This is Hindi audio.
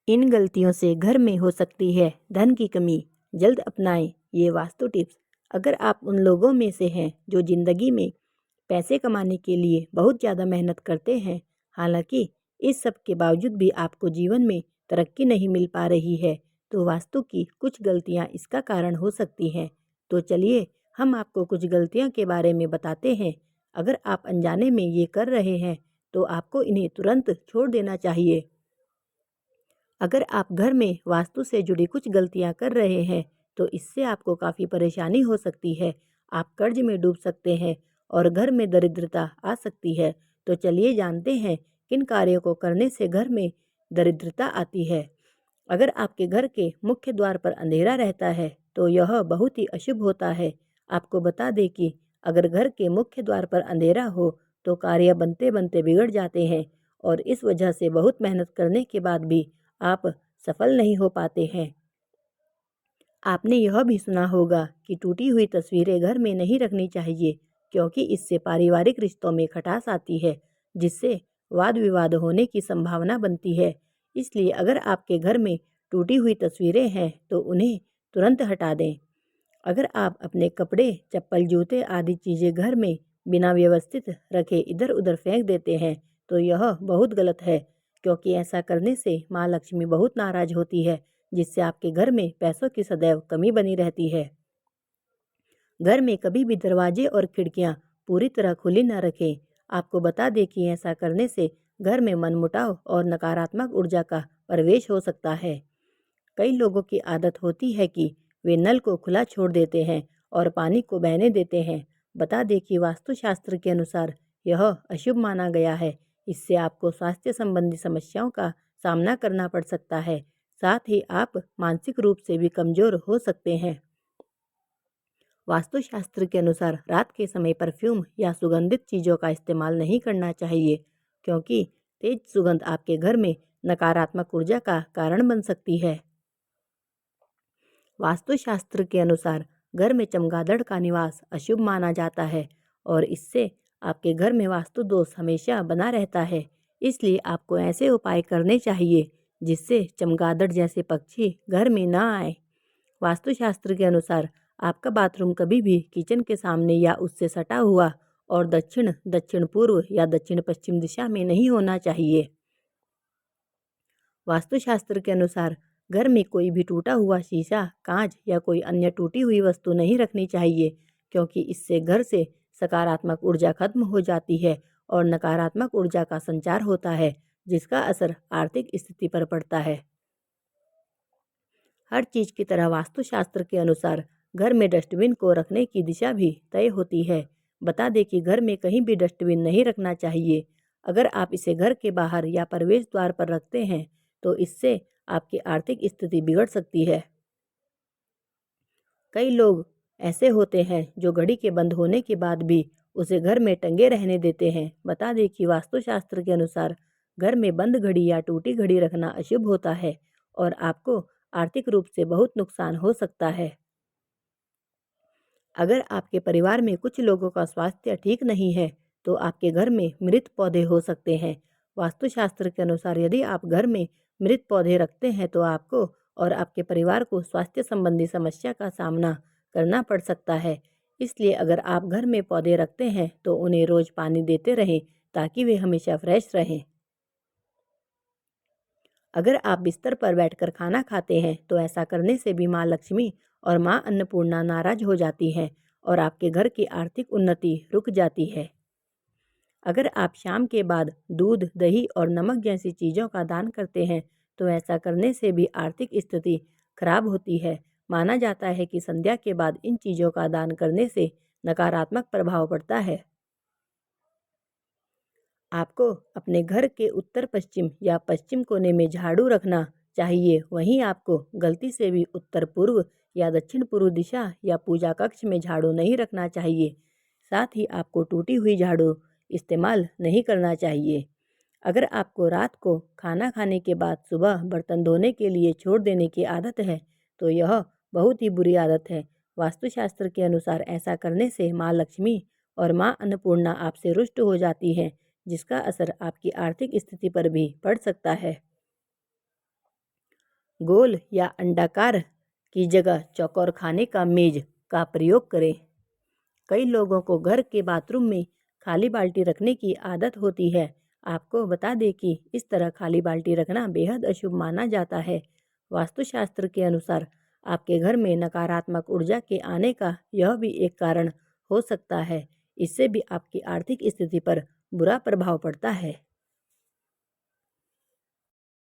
इन गलतियों से घर में हो सकती है धन की कमी। जल्द अपनाएं ये वास्तु टिप्स। अगर आप उन लोगों में से हैं जो ज़िंदगी में पैसे कमाने के लिए बहुत ज़्यादा मेहनत करते हैं, हालांकि इस सब के बावजूद भी आपको जीवन में तरक्की नहीं मिल पा रही है, तो वास्तु की कुछ गलतियां इसका कारण हो सकती हैं। तो चलिए हम आपको कुछ गलतियों के बारे में बताते हैं। अगर आप अनजाने में ये कर रहे हैं तो आपको इन्हें तुरंत छोड़ देना चाहिए। अगर आप घर में वास्तु से जुड़ी कुछ गलतियां कर रहे हैं तो इससे आपको काफ़ी परेशानी हो सकती है। आप कर्ज में डूब सकते हैं और घर में दरिद्रता आ सकती है। तो चलिए जानते हैं किन कार्यों को करने से घर में दरिद्रता आती है। अगर आपके घर के मुख्य द्वार पर अंधेरा रहता है तो यह बहुत ही अशुभ होता है। आपको बता दें कि अगर घर के मुख्य द्वार पर अंधेरा हो तो कार्य बनते बनते बिगड़ जाते हैं और इस वजह से बहुत मेहनत करने के बाद भी आप सफल नहीं हो पाते हैं। आपने यह भी सुना होगा कि टूटी हुई तस्वीरें घर में नहीं रखनी चाहिए, क्योंकि इससे पारिवारिक रिश्तों में खटास आती है, जिससे वाद विवाद होने की संभावना बनती है। इसलिए अगर आपके घर में टूटी हुई तस्वीरें हैं तो उन्हें तुरंत हटा दें। अगर आप अपने कपड़े, चप्पल, जूते आदि चीज़ें घर में बिना व्यवस्थित रखे इधर उधर फेंक देते हैं तो यह बहुत गलत है, क्योंकि ऐसा करने से माँ लक्ष्मी बहुत नाराज होती है, जिससे आपके घर में पैसों की सदैव कमी बनी रहती है। घर में कभी भी दरवाजे और खिड़कियां पूरी तरह खुली न रखें। आपको बता दें कि ऐसा करने से घर में मनमुटाव और नकारात्मक ऊर्जा का प्रवेश हो सकता है। कई लोगों की आदत होती है कि वे नल को खुला छोड़ देते हैं और पानी को बहने देते हैं। बता दें कि वास्तुशास्त्र के अनुसार यह अशुभ माना गया है। इससे आपको स्वास्थ्य संबंधी समस्याओं का सामना करना पड़ सकता है। साथ ही आप मानसिक रूप से भी कमज़ोर हो सकते हैं। वास्तुशास्त्र के अनुसार रात के समय परफ्यूम या सुगंधित चीज़ों का इस्तेमाल नहीं करना चाहिए, क्योंकि तेज सुगंध आपके घर में नकारात्मक ऊर्जा का कारण बन सकती है। वास्तुशास्त्र के अनुसार घर में चमगादड़ का निवास अशुभ माना जाता है और इससे आपके घर में वास्तु दोष हमेशा बना रहता है। इसलिए आपको ऐसे उपाय करने चाहिए जिससे चमगादड़ जैसे पक्षी घर में ना आए। वास्तुशास्त्र के अनुसार आपका बाथरूम कभी भी किचन के सामने या उससे सटा हुआ और दक्षिण दक्षिण पूर्व या दक्षिण पश्चिम दिशा में नहीं होना चाहिए। वास्तुशास्त्र के अनुसार घर में कोई भी टूटा हुआ शीशा, कांच या कोई अन्य टूटी हुई वस्तु नहीं रखनी चाहिए, क्योंकि इससे घर से सकारात्मक ऊर्जा खत्म हो जाती है और नकारात्मक ऊर्जा का संचार होता है, जिसका असर आर्थिक स्थिति पर पड़ता है। हर चीज़ की तरह वास्तुशास्त्र के अनुसार घर में डस्टबिन को रखने की दिशा भी तय होती है। बता दें कि घर में कहीं भी डस्टबिन नहीं रखना चाहिए। अगर आप इसे घर के बाहर या प्रवेश द्वार पर रखते हैं तो इससे आपकी आर्थिक स्थिति बिगड़ सकती है। कई लोग ऐसे होते हैं जो घड़ी के बंद होने के बाद भी उसे घर में टंगे रहने देते हैं। बता दें कि वास्तुशास्त्र के अनुसार घर में बंद घड़ी या टूटी घड़ी रखना अशुभ होता है और आपको आर्थिक रूप से बहुत नुकसान हो सकता है। अगर आपके परिवार में कुछ लोगों का स्वास्थ्य ठीक नहीं है तो आपके घर में मृत पौधे हो सकते हैं। वास्तुशास्त्र के अनुसार यदि आप घर में मृत पौधे रखते हैं तो आपको और आपके परिवार को स्वास्थ्य संबंधी समस्या का सामना करना पड़ सकता है। इसलिए अगर आप घर में पौधे रखते हैं तो उन्हें रोज़ पानी देते रहें ताकि वे हमेशा फ्रेश रहें। अगर आप बिस्तर पर बैठकर खाना खाते हैं तो ऐसा करने से भी माँ लक्ष्मी और माँ अन्नपूर्णा नाराज हो जाती हैं और आपके घर की आर्थिक उन्नति रुक जाती है। अगर आप शाम के बाद दूध, दही और नमक जैसी चीज़ों का दान करते हैं तो ऐसा करने से भी आर्थिक स्थिति खराब होती है। माना जाता है कि संध्या के बाद इन चीज़ों का दान करने से नकारात्मक प्रभाव पड़ता है। आपको अपने घर के उत्तर पश्चिम या पश्चिम कोने में झाड़ू रखना चाहिए। वहीं आपको गलती से भी उत्तर पूर्व या दक्षिण पूर्व दिशा या पूजा कक्ष में झाड़ू नहीं रखना चाहिए। साथ ही आपको टूटी हुई झाड़ू इस्तेमाल नहीं करना चाहिए। अगर आपको रात को खाना खाने के बाद सुबह बर्तन धोने के लिए छोड़ देने की आदत है तो यह बहुत ही बुरी आदत है। वास्तुशास्त्र के अनुसार ऐसा करने से माँ लक्ष्मी और माँ अन्नपूर्णा आपसे रुष्ट हो जाती हैं, जिसका असर आपकी आर्थिक स्थिति पर भी पड़ सकता है। गोल या अंडाकार की जगह चौकोर खाने का मेज का प्रयोग करें। कई लोगों को घर के बाथरूम में खाली बाल्टी रखने की आदत होती है। आपको बता दें कि इस तरह खाली बाल्टी रखना बेहद अशुभ माना जाता है। वास्तुशास्त्र के अनुसार आपके घर में नकारात्मक ऊर्जा के आने का यह भी एक कारण हो सकता है। इससे भी आपकी आर्थिक स्थिति पर बुरा प्रभाव पड़ता है।